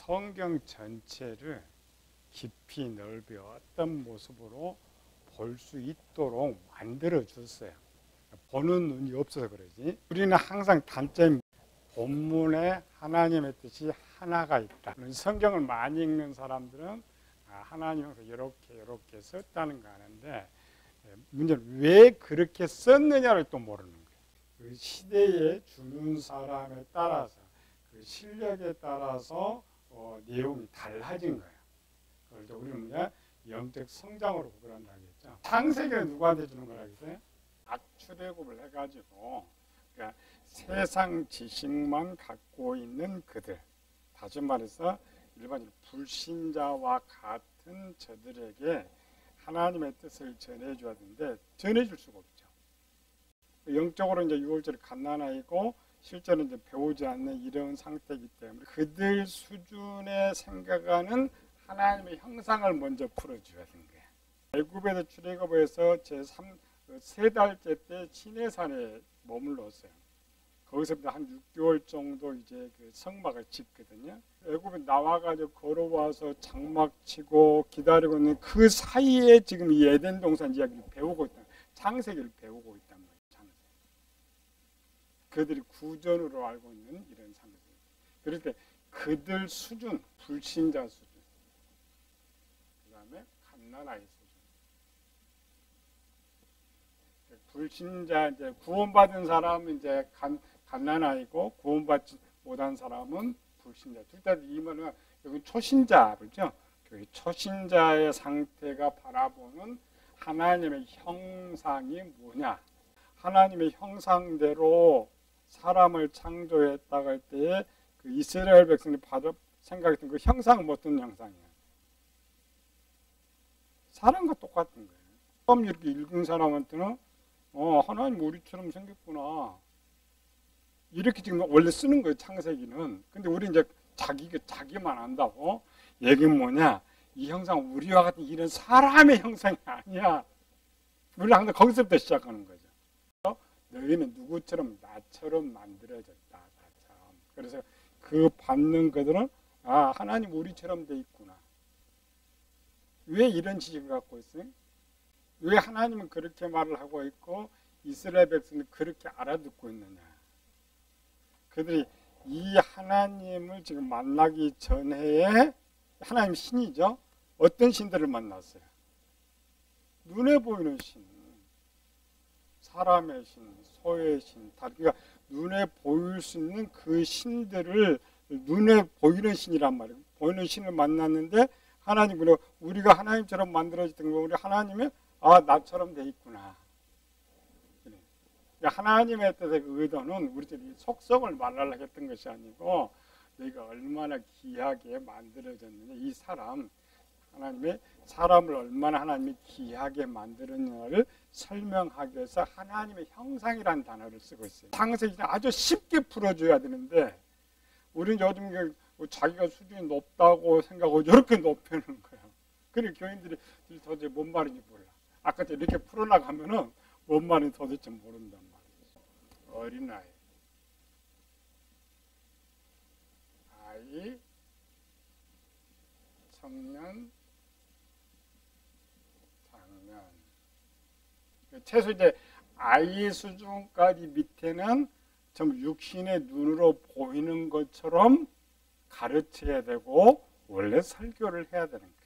성경 전체를 깊이 넓이 어떤 모습으로 볼 수 있도록 만들어 줬어요. 보는 눈이 없어서 그러지. 우리는 항상 단점이 본문에 하나님의 뜻이 하나가 있다. 성경을 많이 읽는 사람들은 하나님께서 이렇게 썼다는 거 아는데, 문제는 왜 그렇게 썼느냐를 또 모르는 거예요. 그 시대에 주는 사람에 따라서, 그 실력에 따라서 내용이 달라진 거예요. 그래서 우리는 뭐냐? 영적 성장으로 구별한다 하겠죠. 창세기는 누구한테 주는 거라 했어요? 악출애굽을 해가지고, 그러니까 세상 지식만 갖고 있는 그들, 다시 말해서 일반적으로 불신자와 같은 저들에게 하나님의 뜻을 전해줘야 되는데 전해줄 수가 없죠. 영적으로 이제 유월절이 갓난아이고 실제로 이제 배우지 않는 이런 상태이기 때문에 그들 수준의 생각하는 하나님의 형상을 먼저 풀어줘야 되는 거예요. 애굽에서 출애굽해서 세 달째 때 시내산에 머물렀어요. 거기서부터 한 6개월 정도 이제 그 성막을 짓거든요. 애굽에 나와가지고 걸어와서 장막 치고 기다리고 있는 그 사이에 지금 이 에덴 동산 이야기를 배우고 있다. 창세기를 배우고 있단 말이에요. 창세기. 그들이 구전으로 알고 있는 이런 상태. 그럴 때 그들 수준, 불신자 수준, 그 다음에 갓난아이 수준. 불신자 이제 구원받은 사람은 이제 갓난아이고 구원받지 못한 사람은 불신자. 둘 이면은 여기 초신자 그렇죠? 초신자의 상태가 바라보는 하나님의 형상이 뭐냐? 하나님의 형상대로 사람을 창조했다고 할 때에 그 이스라엘 백성이 생각했던 그 형상은 어떤 형상이야? 사람과 똑같은 거예요. 처음 이렇게 읽은 사람한테는 하나님 우리처럼 생겼구나. 이렇게 지금 원래 쓰는 거예요, 창세기는. 근데 우리 이제 자기만 안다고. 얘기는 뭐냐? 이 형상 우리와 같은 이런 사람의 형상이 아니야. 우리는 항상 거기서부터 시작하는 거죠. 너희는 누구처럼 나처럼 만들어졌다. 나처럼. 그래서 그 받는 그들은 하나님 우리처럼 돼 있구나. 왜 이런 지식을 갖고 있어요? 왜 하나님은 그렇게 말을 하고 있고 이스라엘 백성이 그렇게 알아듣고 있느냐? 그들이 이 하나님을 지금 만나기 전에 하나님 신이죠. 어떤 신들을 만났어요? 눈에 보이는 신, 사람의 신, 소의 신, 그러니까 눈에 보일 수 있는 그 신들을 눈에 보이는 신이란 말이에요. 보이는 신을 만났는데 하나님, 우리가 하나님처럼 만들어졌던 거, 우리 하나님이 나처럼 돼 있구나. 하나님의 뜻의 의도는 우리들이 속성을 말하려고 했던 것이 아니고 너희가 얼마나 귀하게 만들어졌느냐, 이 하나님의 사람을 얼마나 하나님이 귀하게 만들었느냐를 설명하기 위해서 하나님의 형상이라는 단어를 쓰고 있어요. 창세기는 아주 쉽게 풀어줘야 되는데 우리는 요즘 자기가 수준이 높다고 생각하고 이렇게 높여놓은 거예요. 그러니까 교인들이 도대체 뭔 말인지 몰라. 아까 이렇게 풀어나가면은 뭔 말인지 도대체 모른단 말이에요. 어린아이, 아이, 청년, 장년. 최소 이제 아이 수준까지 밑에는 좀 육신의 눈으로 보이는 것처럼 가르쳐야 되고 원래 설교를 해야 되는 거예요.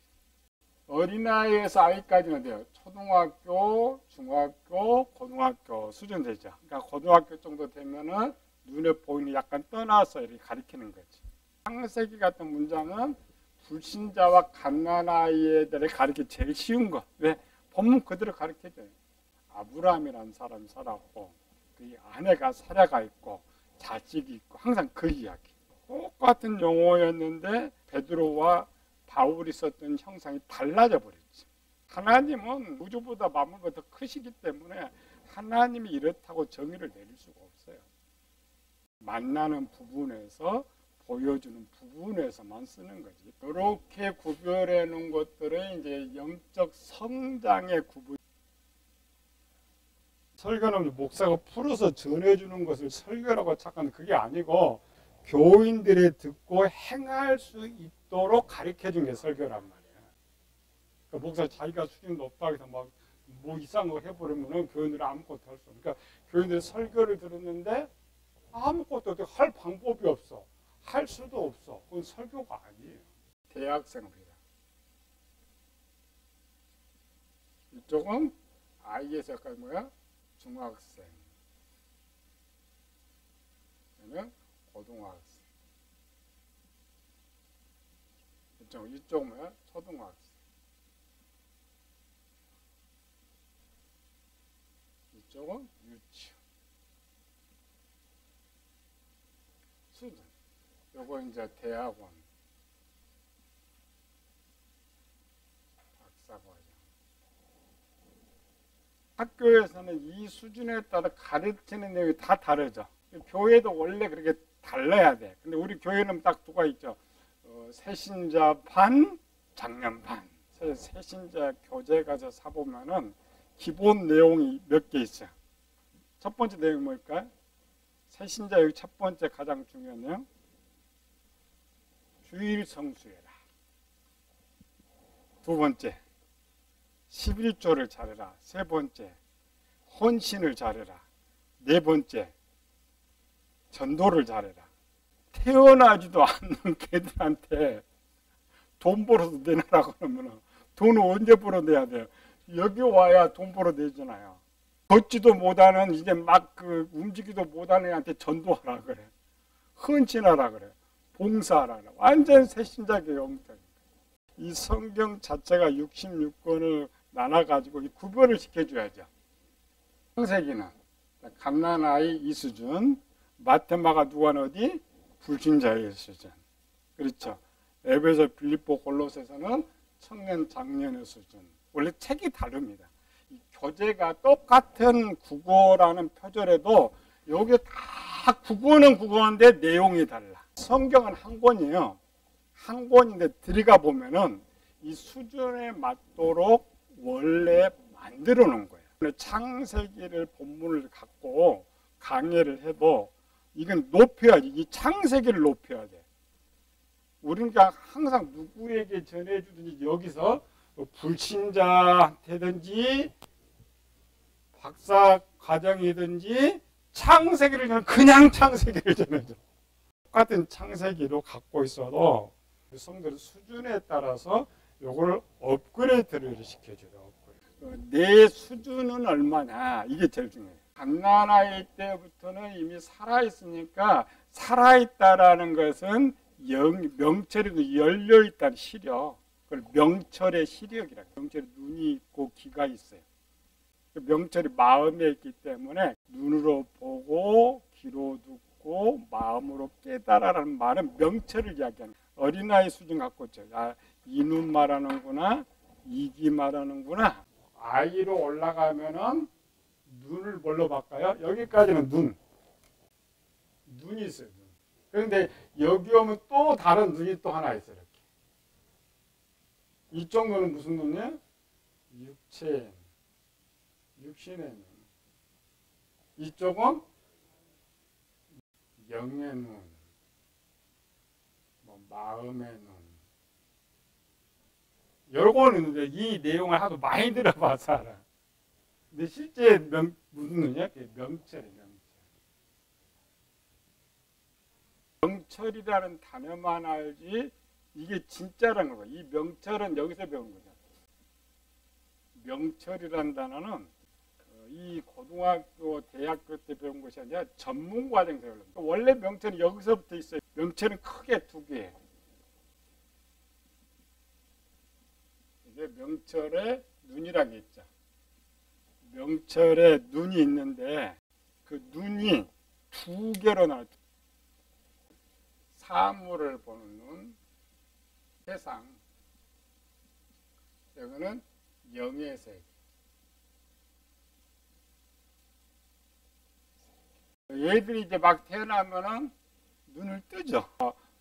어린아이에서 아이까지는 돼요. 초등학교, 중학교, 고등학교 수준 되죠. 그러니까 고등학교 정도 되면은 눈에 보이는 약간 떠나서 이렇게 가리키는 거지. 창세기 같은 문장은 불신자와 갓난아이에 대해 가리키 제일 쉬운 거. 왜? 본문 그대로 가르쳐줘요. 아브라함이라는 사람이 살았고 그 아내가 사라가 있고 자식이 있고 항상 그 이야기. 똑같은 용어였는데 베드로와 바울이 썼던 형상이 달라져 버렸지. 하나님은 우주보다 만물보다 더 크시기 때문에 하나님이 이렇다고 정의를 내릴 수가 없어요. 만나는 부분에서 보여주는 부분에서만 쓰는 거지. 이렇게 구별해 놓은 것들은 이제 영적 성장의 구분. 설교는 목사가 풀어서 전해주는 것을 설교라고 착각하는 그게 아니고 교인들이 듣고 행할 수 있도록 가르쳐준 게 설교란 말이야. 그러니까 목사 자기가 수준이 높다고 해서 막 뭐 이상한 거 해버리면은 교인들이 아무것도 할 수 없어. 그러니까 교인들이 설교를 들었는데 아무것도 할 방법이 없어. 할 수도 없어. 그건 설교가 아니에요. 대학생입니다. 이쪽은 IS까지 뭐야? 중학생. 얘는 고등학생. 이쪽은 뭐야? 초등학생. 이쪽은 유치원. 수준. 요거 이제 대학원. 박사과정. 학교에서는 이 수준에 따라 가르치는 내용이 다 다르죠. 교회도 원래 그렇게 달라야 돼. 근데 우리 교회는 딱 두 가지 있죠. 새신자 반, 장년 반. 새신자 교재 가서 사보면은 기본 내용이 몇 개 있어요. 첫 번째 내용이 뭘까요? 새신자 여기 첫 번째 가장 중요한 내용. 주일 성수해라. 두 번째, 11조를 잘해라. 세 번째, 헌신을 잘해라. 네 번째, 전도를 잘해라. 태어나지도 않는 개들한테 돈 벌어서 내놔라고 그러면 돈을 언제 벌어내야 돼요? 여기 와야 돈 벌어내잖아요. 걷지도 못하는 이제 막 움직이도 못하는 애한테 전도하라 그래. 헌신하라 그래. 봉사하라 그래. 완전 새신자계 영적. 이 성경 자체가 66권을 나눠가지고 구별을 시켜줘야죠. 창세기는 갓난아이 이 수준, 마테마가 누가 어디? 불신자의 수준. 그렇죠. 에베소, 빌립보, 골로새서는 청년, 장년의 수준. 원래 책이 다릅니다. 이 교재가 똑같은 국어라는 표절에도 여기 다 국어는 국어인데 내용이 달라. 성경은 한 권이에요. 한 권인데 들어가 보면은 이 수준에 맞도록 원래 만들어 놓은 거예요. 창세기를 본문을 갖고 강의를 해도 이건 높여야지. 이 창세기를 높여야 돼. 우리가 항상 누구에게 전해주든지 여기서 불신자한테든지 박사 과정이든지 창세기를 그냥 창세기를 전해줘. 똑같은 창세기로 갖고 있어도 성도의 수준에 따라서 요걸 업그레이드를 시켜줘요. 내 수준은 얼마냐 이게 제일 중요해요. 갓난아이 때부터는 이미 살아있으니까 살아있다라는 것은 명철이 열려있다는 시력, 그걸 명철의 시력이라고. 명철이 눈이 있고 귀가 있어요. 명철이 마음에 있기 때문에 눈으로 보고 귀로 듣고 마음으로 깨달아라는 말은 명철을 이야기하는 거예요. 어린아이 수준 갖고 있죠. 이 눈 말하는구나, 이 귀 말하는구나. 아이로 올라가면은 눈을 뭘로 바꿔요? 여기까지는 눈이 있어요. 눈. 그런데 여기 오면 또 다른 눈이 또 하나 있어요. 이렇게. 이쪽 눈은 무슨 눈이에요? 육신의 눈. 이쪽은 영의 눈, 마음의 눈. 요거는 있는데 이 내용을 하도 많이 들어봐서 알아. 근데 실제 무슨 눈이야? 명철이에요. 명철이라는 단어만 알지 이게 진짜라는 거야. 이 명철은 여기서 배운 거죠. 명철이라는 단어는 이 고등학교, 대학교 때 배운 것이 아니라 전문 과정에서 배운 거예요. 원래 명철은 여기서부터 있어요. 명철은 크게 두 개예요. 이게 명철의 눈이라는 게 있죠. 명철에 눈이 있는데 그 눈이 두 개로 나눠요. 사물을 보는 눈, 세상. 여기는 영의 세계. 얘들이 이제 막 태어나면은 눈을 뜨죠.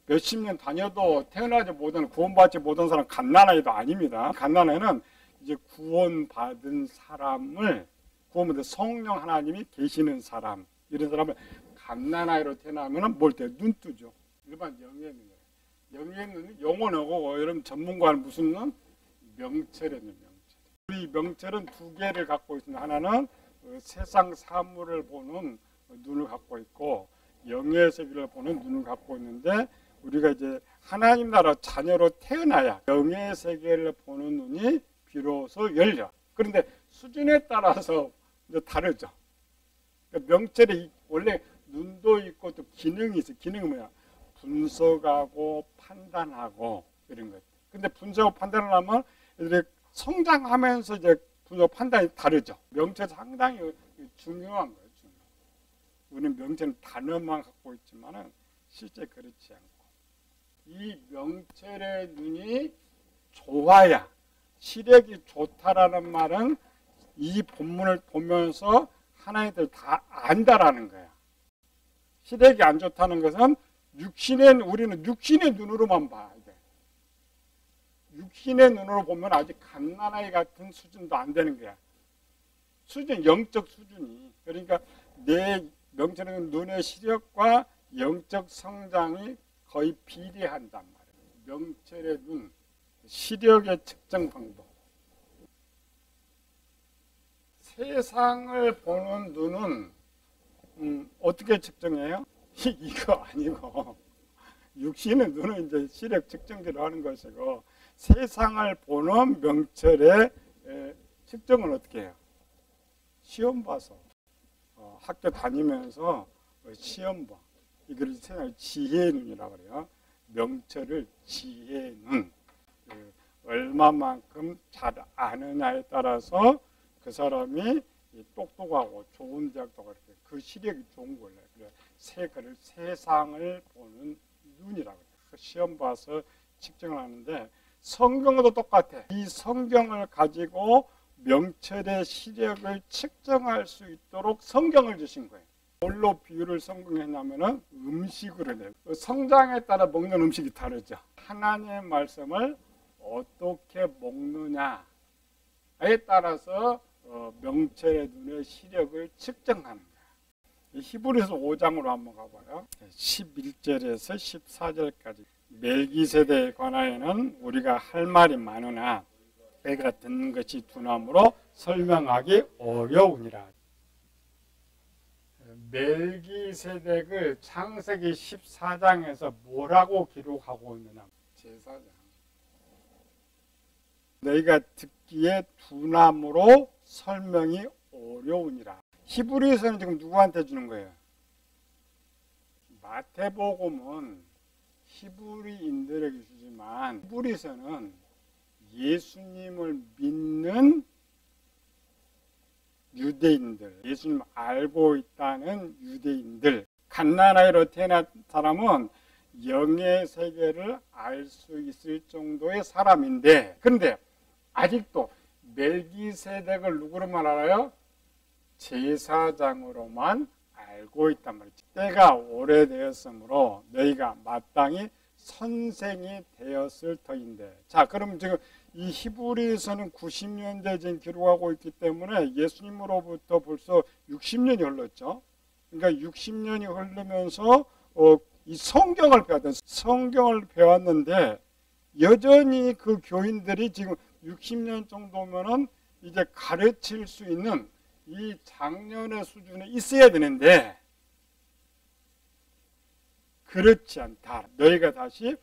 몇십 년 다녀도 태어나지 못한, 구원받지 못한 사람 갓난아이도 아닙니다. 갓난아이는 이제 구원받은 사람을, 구원받은 성령 하나님이 계시는 사람, 이런 사람을 갓난아이로 태어나면 뭘 때? 눈 뜨죠. 일반 영의 눈이에요. 영의 눈은 영원하고 여러분 전문가는 무슨 눈? 명철의 눈. 우리 명철은 두 개를 갖고 있습니다. 하나는 세상 사물을 보는 눈을 갖고 있고 영의 세계를 보는 눈을 갖고 있는데 우리가 이제 하나님 나라 자녀로 태어나야 영의 세계를 보는 눈이 비로소 열려. 그런데 수준에 따라서 이제 다르죠. 그러니까 명철에 원래 눈도 있고 또 기능이 있어요. 기능은 뭐야? 분석하고 판단하고 이런 것. 근데 분석하고 판단을 하면 애들이 성장하면서 이제 분석 판단이 다르죠. 명철 상당히 중요한 거예요. 우리는 명철은 단어만 갖고 있지만은 실제 그렇지 않고 이 명철의 눈이 좋아야 시력이 좋다라는 말은 이 본문을 보면서 하나님들 다 안다라는 거야. 시력이 안 좋다는 것은 우리는 육신의 눈으로만 봐야 돼. 육신의 눈으로 보면 아직 갓난아이 같은 수준도 안 되는 거야. 영적 수준이. 그러니까 내 명철은 눈의 시력과 영적 성장이 거의 비례한단 말이에요. 명철의 눈, 시력의 측정 방법. 세상을 보는 눈은 어떻게 측정해요? 이거 아니고 육신의 눈은 이제 시력 측정기를 하는 것이고 세상을 보는 명철의 측정은 어떻게 해요? 시험 봐서 학교 다니면서 시험 봐. 이걸 세상을 지혜의 눈이라고 그래요. 명철을 지혜의 눈. 얼마만큼 잘 아느냐에 따라서 그 사람이 똑똑하고 좋은 대학도 그렇게 그 시력이 좋은 거예요. 그래서 세상을 보는 눈이라고 해요. 시험 봐서 측정을 하는데 성경도 똑같아. 이 성경을 가지고 명철의 시력을 측정할 수 있도록 성경을 주신 거예요. 뭘로 비유를 성공했냐면은 음식으로 해요. 성장에 따라 먹는 음식이 다르죠. 하나님의 말씀을 어떻게 먹느냐에 따라서 명철의 눈의 시력을 측정하는 거예요. 히브리서 5장으로 한번 가봐요. 11절에서 14절까지. 멜기세덱에 관하여는 우리가 할 말이 많으나 내가 듣는 것이 두나무로 설명하기 어려우니라. 멜기세덱을 창세기 14장에서 뭐라고 기록하고 있느냐? 제사장. 너희가 듣기에 두나무로 설명이 어려우니라. 히브리서는 지금 누구한테 주는 거예요? 마태복음은 히브리인들에게 주지만 히브리서는 예수님을 믿는 유대인들, 예수님 알고 있다는 유대인들, 갓난아이로 태어난 사람은 영의 세계를 알 수 있을 정도의 사람인데, 그런데 아직도 멜기세덱을 누구로만 알아요? 제사장으로만 알고 있단 말이죠. 때가 오래되었으므로 너희가 마땅히 선생이 되었을 터인데. 자, 그럼 지금 이 히브리서는 90년대 지금 기록하고 있기 때문에 예수님으로부터 벌써 60년이 흘렀죠. 그러니까 60년이 흐르면서 이 성경을 배웠는데 여전히 그 교인들이 지금 60년 정도면은 이제 가르칠 수 있는 이 장년의 수준에 있어야 되는데 그렇지 않다. 너희가 다시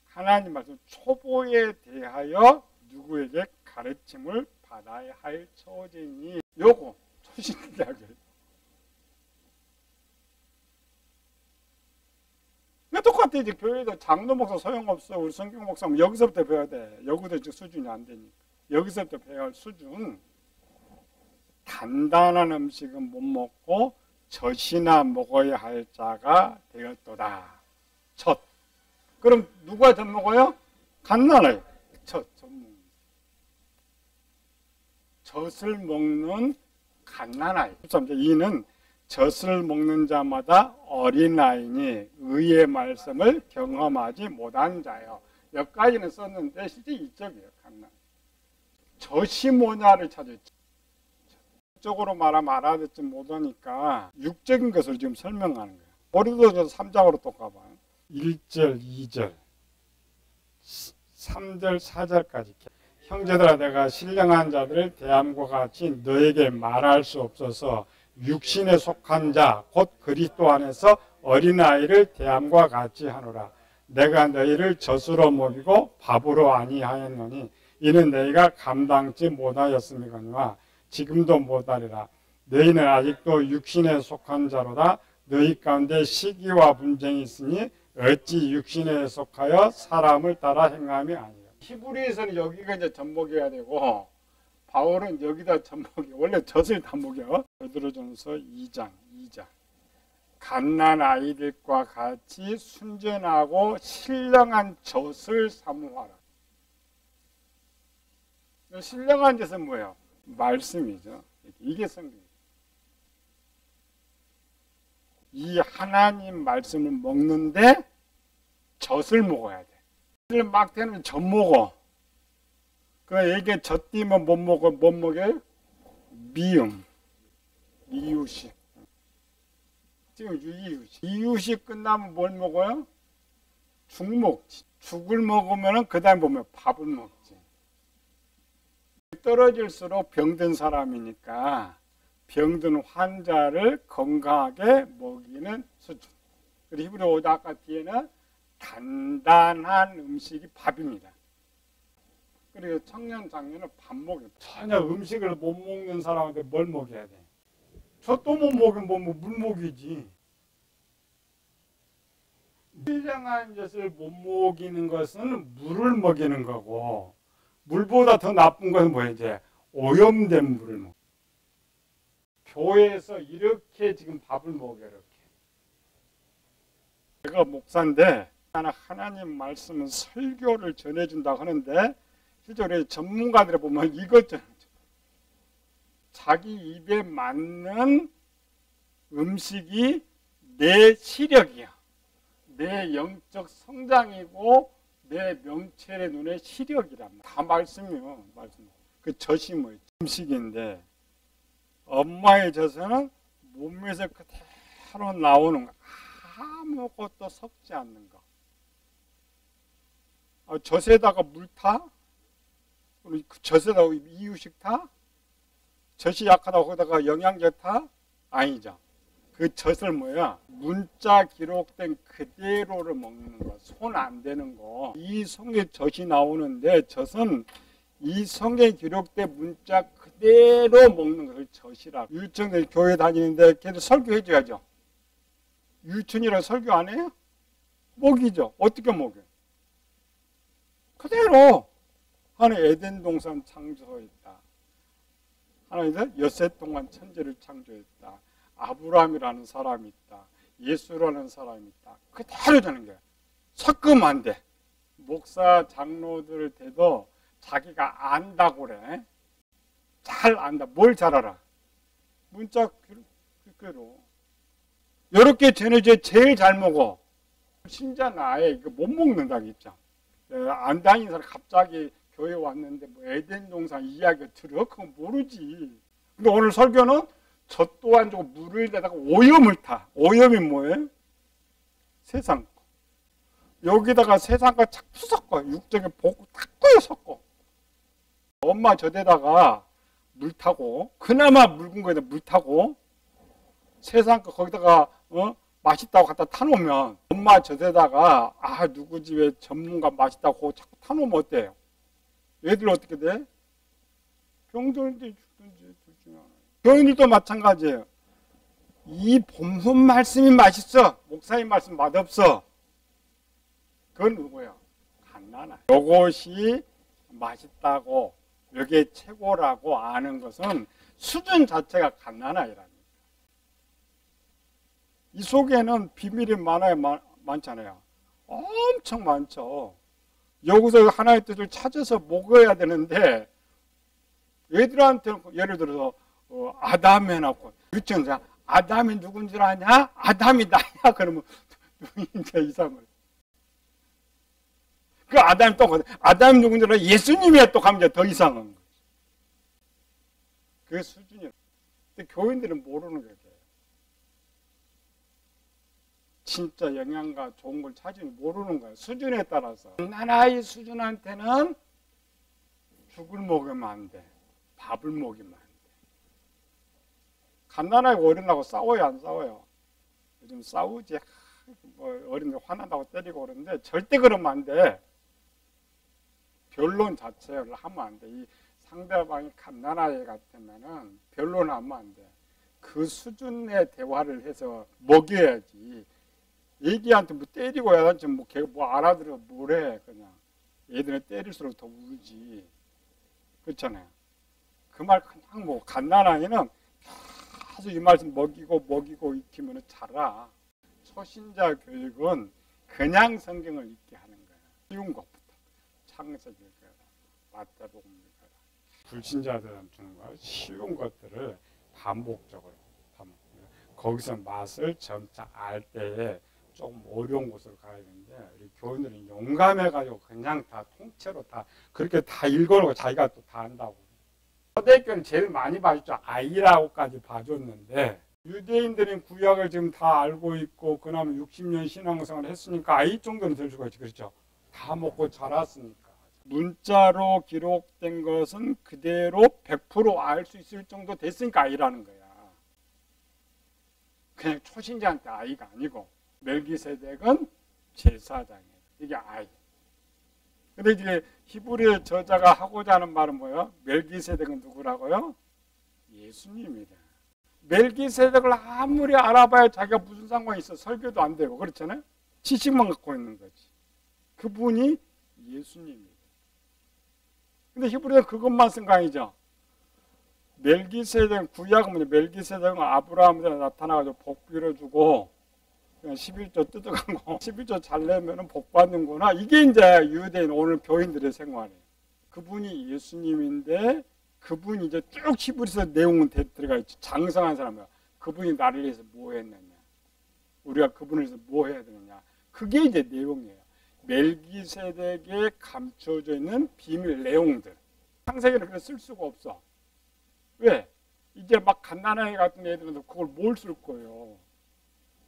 하나님 말씀 초보에 대하여 누구에게 가르침을 받아야 할 처지니. 요거 초신대학이에요. 똑같아. 이제 교회도 장로 목사 소용없어. 우리 성경 목사 여기서부터 배워야 돼. 여기도 수준이 안 되니까. 여기서부터 배워야 할 수준. 단단한 음식은 못 먹고 젖이나 먹어야 할 자가 되었도다. 젖. 그럼 누가 젖 먹어요? 갓난아이. 젖 먹는. 젖을 먹는 갓난아이. 이는 젖을 먹는 자마다 어린아이니 의의 말씀을 경험하지 못한 자요. 여기까지는 썼는데 실제 이쪽이에요. 갓난아이. 젖이 뭐냐를 찾았지. 쪽으로 말하면 알아듣지 못하니까 육적인 것을 지금 설명하는 거예요. 우리도 저 3장으로 또 가봐요. 1절, 2절, 3절, 4절까지. 형제들아, 내가 신령한 자들을 대함과 같이 너에게 말할 수 없어서 육신에 속한 자, 곧 그리스도 안에서 어린아이를 대함과 같이 하노라. 내가 너희를 젖으로 먹이고 밥으로 아니하였노니 이는 너희가 감당치 못하였음이거니와 지금도 못하리라. 너희는 아직도 육신에 속한 자로다. 너희 가운데 시기와 분쟁이 있으니 어찌 육신에 속하여 사람을 따라 행함이 아니라. 히브리에서는 여기가 이제 접목해야 되고 바울은 여기다 접목이 원래 젖을 다 먹여. 베드로전서 2장. 갓난 아이들과 같이 순전하고 신령한 젖을 사모하라. 신령한 젖은 뭐예요? 말씀이죠. 이게 성경이에요. 이 하나님 말씀을 먹는데 젖을 먹어야 돼. 막 되면 젖 먹어. 그러니까 이게 젖 띄면 못 먹어요? 미음, 이유식. 지금 이유식 끝나면 뭘 먹어요? 죽 먹지. 죽을 먹으면 그 다음에 보면 밥을 먹지. 떨어질수록 병든 사람이니까 병든 환자를 건강하게 먹이는 수준. 그리고 히브리 5장 아까 뒤에는 단단한 음식이 밥입니다. 그리고 청년 장년은 밥 먹여요. 전혀 음식을 못 먹는 사람한테 뭘 먹여야 돼? 저 또 못 먹으면 물 먹이지. 신령한 젖을 못 먹이는 것은 물을 먹이는 거고, 물보다 더 나쁜 것은 뭐예요? 이제 오염된 물을 먹어. 교회에서 이렇게 지금 밥을 먹여요. 이렇게. 제가 목사인데 하나님 말씀은 설교를 전해준다고 하는데 실제로 전문가들을 보면 이것 자기 입에 맞는 음식이 내 시력이야. 내 영적 성장이고 내 명철의 눈의 시력이란 말이야. 다 말씀이요. 말씀. 그 젖이 뭐예요? 음식인데 엄마의 젖은 몸에서 그대로 나오는 거. 아무것도 섞지 않는 거. 젖에다가 물 타? 그 젖에다가 이유식 타? 젖이 약하다고 거기다가 영양제 타? 아니죠. 그 젖을 뭐야? 문자 기록된 그대로를 먹는 거. 손 안 대는 거. 이 성에 젖이 나오는데 젖은 이 성에 기록된 문자 그대로 먹는 걸 젖이라고. 유치원들 교회 다니는데 걔들 설교해줘야죠. 유치원이라 설교 안 해요? 먹이죠. 어떻게 먹여요? 그대로. 하나님 에덴 동산 창조했다. 하나님 엿새 동안 천지를 창조했다. 아브라함이라는 사람이 있다. 예수라는 사람이 있다. 그대로 되는 거야. 섞으면 안 돼. 목사 장로들 돼도 자기가 안다고 그래. 잘 안다. 뭘 잘 알아? 문자 그대로. 이렇게 전해져 제일 잘 먹어. 신자는 아예 이거 못 먹는다 입장. 안 다니는 사람 갑자기 교회 왔는데 뭐 에덴 동산 이야기 들어? 그건 모르지. 근데 오늘 설교는 저 또한 저 물을 대다가 오염을 타. 오염이 뭐예요? 세상 거. 여기다가 세상 거 자꾸 섞어. 육적에 보고 자꾸 섞어. 엄마 저대다가 물 타고 그나마 묽은 거에다 물 타고 세상 거 거기다가 맛있다고 갖다 타놓으면 엄마 저대다가 누구 집에 전문가 맛있다고 자꾸 타놓으면 어때요? 얘들 어떻게 돼? 병들든지 죽든지 둘 중에 하나. 교인들도 마찬가지예요. 이 본문 말씀이 맛있어. 목사님 말씀 맛없어. 그건 누구야? 갓난아. 요것이 맛있다고 이게 최고라고 아는 것은 수준 자체가 갓난아이랍니다. 이 속에는 비밀이 많잖아요. 엄청 많죠. 여기서 하나의 뜻을 찾아서 먹어야 되는데 얘들한테는 예를 들어서 아담 해놓고 유치원자 아담이 누군 줄 아냐? 아담이 나야. 그러면 이제 이상을. 그 아담이 또 아담이 누군 줄 알아? 예수님이야 또 가면 더 이상한 거지. 그게 수준이야. 근데 교인들은 모르는 거예요. 진짜 영양가 좋은 걸 찾으면 모르는 거예요. 수준에 따라서. 갓난아이 수준한테는 죽을 먹으면 안 돼. 밥을 먹이면 안 돼. 갓난아이가 어른하고 싸워요, 안 싸워요? 요즘 싸우지. 뭐 어린들 화난다고 때리고 그러는데 절대 그러면 안 돼. 변론 자체를 하면 안 돼. 이 상대방이 갓난아이 같으면은 변론하면 안 돼. 그 수준의 대화를 해서 먹여야지. 애기한테 뭐 때리고 야단치 뭐 알아들어 뭐래 그냥. 애들은 때릴수록 더 울지. 그렇잖아요. 그 말 그냥 뭐 갓난아이는 계속 이 말씀 먹이고 익히면 자라. 초신자 교육은 그냥 성경을 읽게 하는 거야. 쉬운 것부터. 창세기 읽어라. 마태복음 읽어라. 불신자들은 정말 쉬운 것들을 반복적으로 거기서 맛을 점차 알 때에 좀 어려운 곳으로 가야 되는데 우리 교인들은 용감해가지고 그냥 다 통째로 다 그렇게 다 읽어놓고 자기가 또 다 한다고. 초대교회는 제일 많이 봐줬죠. 아이라고까지 봐줬는데 유대인들은 구약을 지금 다 알고 있고 그나마 60년 신앙생활을 했으니까 아이 정도는 될 수가 있지. 그렇죠. 다 먹고 자랐으니까. 문자로 기록된 것은 그대로 100% 알 수 있을 정도 됐으니까 아이라는 거야. 그냥 초신자한테 아이가 아니고 멜기세덱은 제사장이에요. 이게 아이. 근데 이제 히브리 저자가 하고자 하는 말은 뭐예요? 멜기세덱은 누구라고요? 예수님이다. 멜기세덱을 아무리 알아봐야 자기가 무슨 상관이 있어. 설교도 안 되고 그렇잖아요. 지식만 갖고 있는 거지. 그분이 예수님이다. 근데 히브리는 그것만 쓴 거 아니죠. 멜기세덱 구약은 뭐냐? 멜기세덱은 아브라함한테 나타나가지고 복 빌어주고 그냥 11조 뜯어가고 11조 잘 내면은 복 받는구나. 이게 이제 유대인 오늘 교인들의 생활이에요. 그분이 예수님인데 그분이 이제 쭉 히브리서 내용은 들어가 있죠. 장성한 사람이야. 그분이 나를 위해서 뭐 했느냐? 우리가 그분을 위해서 뭐 해야 되느냐? 그게 이제 내용이에요. 멜기세덱에 감춰져 있는 비밀 내용들. 창세기를 그렇게 쓸 수가 없어. 왜? 이제 막 갓난아이 같은 애들은 그걸 뭘 쓸 거예요?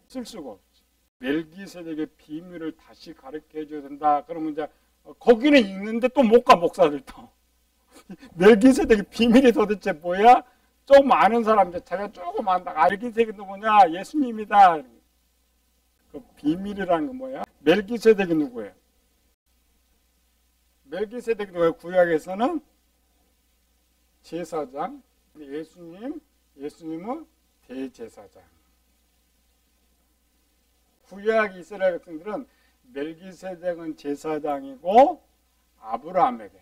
쓸 수가 없지. 멜기세덱의 비밀을 다시 가르쳐 줘야 된다. 그러면 이제 거기는 읽는데 또 못 가, 목사들도. 멜기세덱의 비밀이 도대체 뭐야? 조금 아는 사람들, 자기가 조금 안다. 멜기세덱이 누구냐? 예수님이다. 그 비밀이라는 건 뭐야? 멜기세덱이 누구예요? 멜기세덱이 누구예요? 구약에서는 제사장. 예수님은 대제사장. 구약 이스라엘 백성들은 멜기세덱은 제사장이고 아브라함에게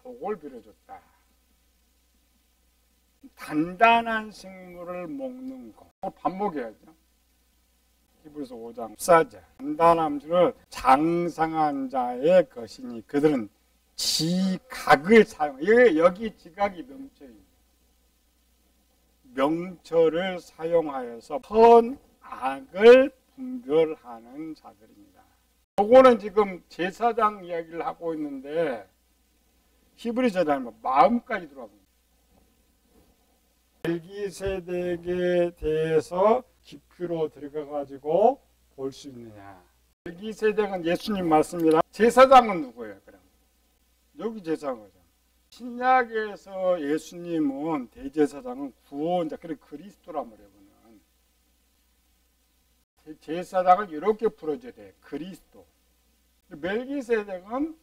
복을 빌어줬다. 단단한 식물을 먹는 것. 밥 먹여야죠. 히브리서 5장 14절. 단단한 줄을 장상한 자의 것이니 그들은 지각을 사용. 여기 지각이 명철입니다. 명철을 사용하여서 선악을 분별하는 자들입니다. 요거는 지금 제사장 이야기를 하고 있는데 히브리 저자는 마음까지 들어갑니다. 멜기세덱에 대해서 깊이로 들어가가지고 볼 수 있느냐. 멜기세덱은 예수님 맞습니다. 제사장은 누구예요? 그럼 여기 제사장이죠. 신약에서 예수님은 대제사장은 구원자, 그래 그리스도란 말이에요. 제사장을 이렇게 풀어줘야 돼. 그리스도. 멜기세덱은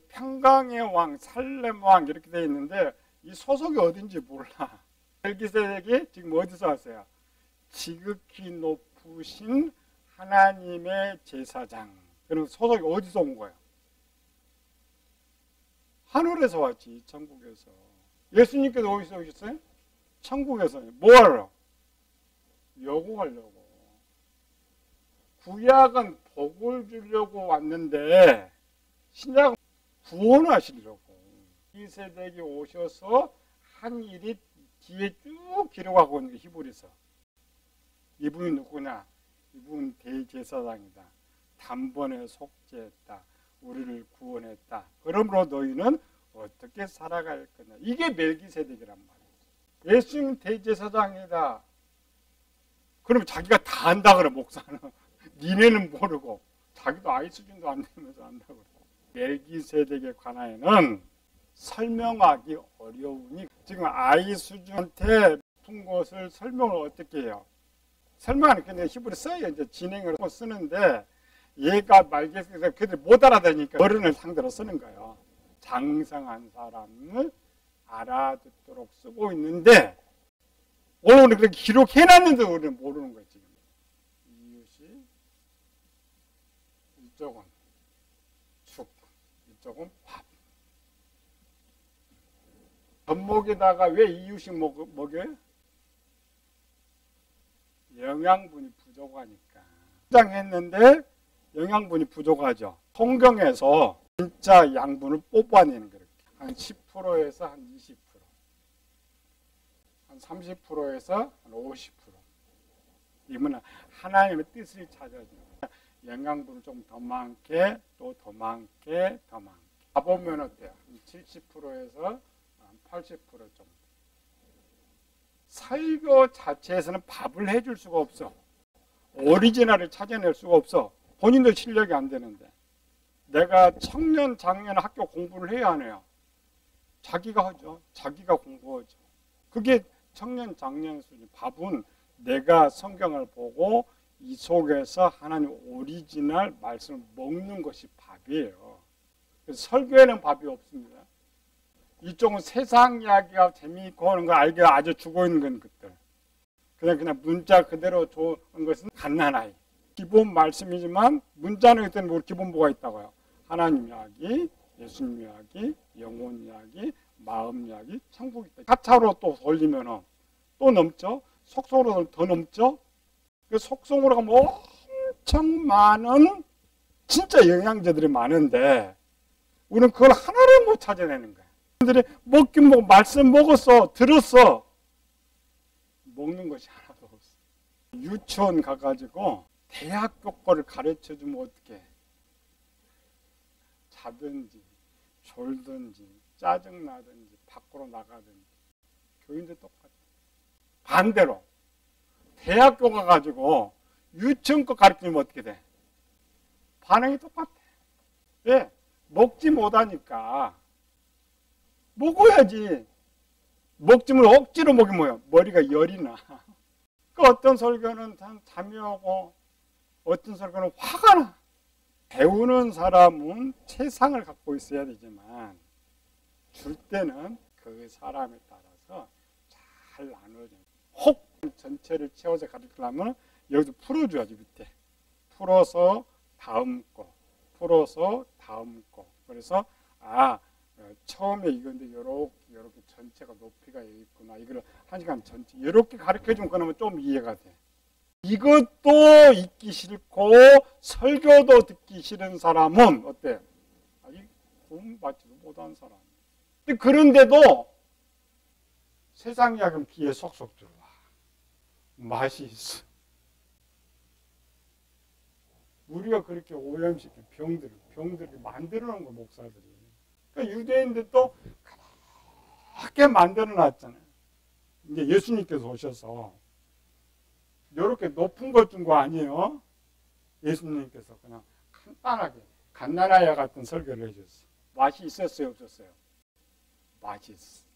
평강의 왕, 살렘 왕 이렇게 되어 있는데 이 소속이 어딘지 몰라. 멜기세덱이 지금 어디서 왔어요? 지극히 높으신 하나님의 제사장. 그럼 소속이 어디서 온 거예요? 하늘에서 왔지, 천국에서. 예수님께서 어디서 오셨어요? 천국에서. 뭐하러? 요구하려고. 구약은 복을 주려고 왔는데 신약은 구원하시려고. 멜기세덱이 오셔서 한 일이 뒤에 쭉 기록하고 있는 게 히브리서. 이분이 누구냐? 이분은 대제사장이다. 단번에 속죄했다. 우리를 구원했다. 그러므로 너희는 어떻게 살아갈 거냐. 이게 멜기세덱이란 말이에요. 예수님 대제사장이다. 그럼 자기가 다 한다 그래, 목사는. 니네는 모르고 자기도 아이 수준도 안 되면서 안다고 그래요. 멜기세덱에 관하여는 설명하기 어려우니 지금 아이 수준한테 높은 것을 설명을 어떻게 해요? 설명하는 게 히브리 써요. 이제 진행을 쓰는데 얘가 말기에서 그들이 못 알아듣으니까 어른을 상대로 쓰는 거예요. 장성한 사람을 알아듣도록 쓰고 있는데 오늘 그렇게 기록해놨는데 우리는 모르는 거예요. 지금 이웃이 이쪽은 죽, 이쪽은 밥. 젖먹이다가 왜 이웃이 먹여요? 영양분이 부족하니까. 포장했는데 영양분이 부족하죠. 성경에서 진짜 양분을 뽑아내는 거예요. 한 10%에서 한 20%, 한 30%에서 한 50%. 이거는 하나님의 뜻을 찾아줘요. 영양분을 좀 더 많게, 또 더 많게, 더 많게. 가보면 어때요? 70%에서 한 80% 정도. 설교 자체에서는 밥을 해줄 수가 없어. 오리지널을 찾아낼 수가 없어. 본인도 실력이 안 되는데. 내가 청년, 장년 학교 공부를 해야 하네요. 자기가 하죠. 자기가 공부하죠. 그게 청년, 장년 수준. 밥은 내가 성경을 보고 이 속에서 하나님 오리지널 말씀을 먹는 것이 밥이에요. 그래서 설교에는 밥이 없습니다. 이쪽은 세상 이야기가 재미있고 하는 거 알게 아주 죽어 있는 것들. 그냥 문자 그대로 좋은 것은 갓난아이. 기본 말씀이지만 문자는 그때는 뭐 기본 뭐가 있다고요? 하나님 이야기, 예수님 이야기, 영혼 이야기, 마음 이야기, 천국 있다. 4차로 또 돌리면 또 넘죠. 속성으로 더 넘죠. 그 속성으로 가면 엄청 많은 진짜 영양제들이 많은데 우리는 그걸 하나를 못 찾아내는 거야. 사람들이 먹긴 먹고 말씀 먹었어, 들었어. 먹는 것이 하나도 없어. 유치원 가가지고 대학교 거를 가르쳐주면 어떡해. 자든지 졸든지 짜증나든지 밖으로 나가든지 교인도 똑같아. 반대로 대학교 가가지고 유치원 거 가르치면 어떻게 돼? 반응이 똑같아. 왜? 먹지 못하니까 먹어야지. 먹지면 억지로 먹이면 뭐야? 머리가 열이 나. 그 어떤 설교는 잠이 오고 어떤 설교는 화가 나. 배우는 사람은 최상을 갖고 있어야 되지만 줄 때는 그 사람에 따라서 잘 나눠줘. 혹 전체를 채워서 가르치려면 여기서 풀어줘야지. 밑에 풀어서 다음 거, 풀어서 다음 거. 그래서 처음에 이건데 요렇게 전체가 높이가 여기 있구나. 이걸 한 시간 전체 이렇게 가르쳐주면 그러면 좀 이해가 돼. 이것도 읽기 싫고 설교도 듣기 싫은 사람은 어때요? 아직 공부받지도 못한 사람. 그런데도 세상 이야기는 귀에 속속 들어와. 맛이 있어. 우리가 그렇게 오염시킨 병들을 만들어 놓은 거 목사들이. 그러니까 유대인들도 그렇게 만들어 놨잖아요. 이제 예수님께서 오셔서 이렇게 높은 것 준 거 아니에요? 예수님께서 그냥 간단하게 갓난아이 같은 설교를 해줬어요. 맛이 있었어요, 없었어요? 맛이 있어.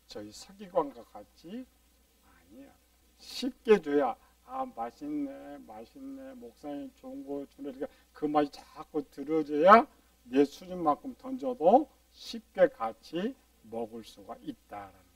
저희 서기관과 같이 아니야. 쉽게 줘야 맛있네, 목사님 좋은 거 주네. 그 맛이 자꾸 들어줘야 내 수준만큼 던져도 쉽게 같이 먹을 수가 있다라는